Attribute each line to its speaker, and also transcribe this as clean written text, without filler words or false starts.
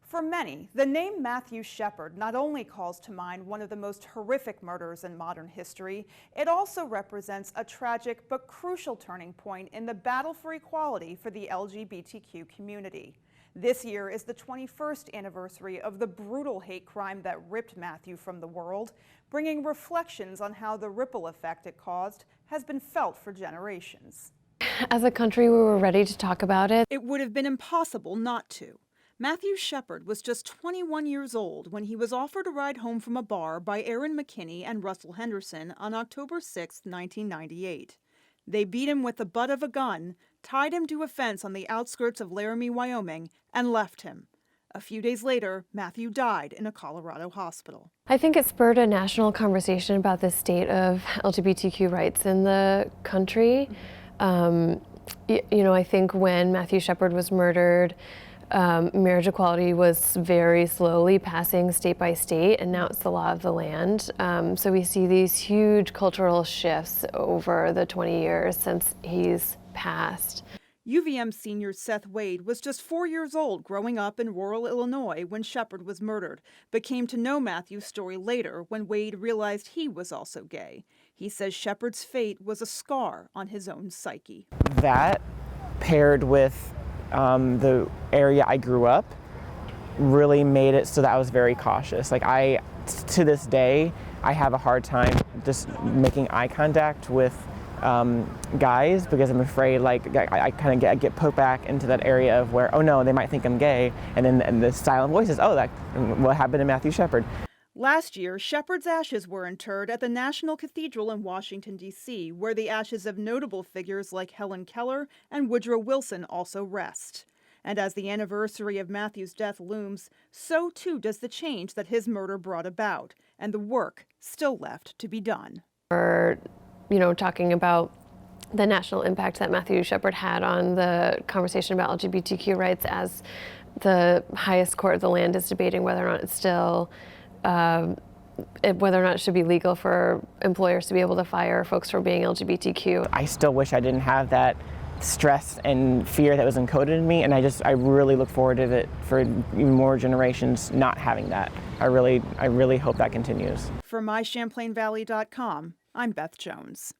Speaker 1: For many, the name Matthew Shepard not only calls to mind one of the most horrific murders in modern history, it also represents a tragic but crucial turning point in the battle for equality for the LGBTQ community. This year is the 21st anniversary of the brutal hate crime that ripped Matthew from the world, bringing reflections on how the ripple effect it caused has been felt for generations.
Speaker 2: As a country, we were ready to talk about it.
Speaker 1: It would have been impossible not to. Matthew Shepard was just 21 years old when he was offered a ride home from a bar by Aaron McKinney and Russell Henderson on October 6, 1998. They beat him with the butt of a gun, tied him to a fence on the outskirts of Laramie, Wyoming, and left him. A few days later, Matthew died in a Colorado hospital.
Speaker 2: I think it spurred a national conversation about the state of LGBTQ rights in the country. I think when Matthew Shepard was murdered, marriage equality was very slowly passing state by state, and now it's the law of the land. So we see these huge cultural shifts over the 20 years since he's passed.
Speaker 1: UVM senior Seth Wade was just 4 years old growing up in rural Illinois when Shepard was murdered, but came to know Matthew's story later when Wade realized he was also gay. He says Shepard's fate was a scar on his own psyche.
Speaker 3: That, paired with the area I grew up, really made it so that I was very cautious. To this day, I have a hard time just making eye contact with guys because I'm afraid I kind of get put back into that area of where, oh no, they might think I'm gay, and then the silent voices, oh, that what happened to Matthew Shepard.
Speaker 1: Last year, Shepard's ashes were interred at the National Cathedral in Washington, D.C., where the ashes of notable figures like Helen Keller and Woodrow Wilson also rest. And as the anniversary of Matthew's death looms, so too does the change that his murder brought about, and the work still left to be done.
Speaker 2: We're, talking about the national impact that Matthew Shepard had on the conversation about LGBTQ rights as the highest court of the land is debating whether or not it's still whether or not it should be legal for employers to be able to fire folks for being LGBTQ.
Speaker 3: I still wish I didn't have that stress and fear that was encoded in me, and I really look forward to it for even more generations not having that. I really hope that continues.
Speaker 1: For MyChamplainValley.com, I'm Beth Jones.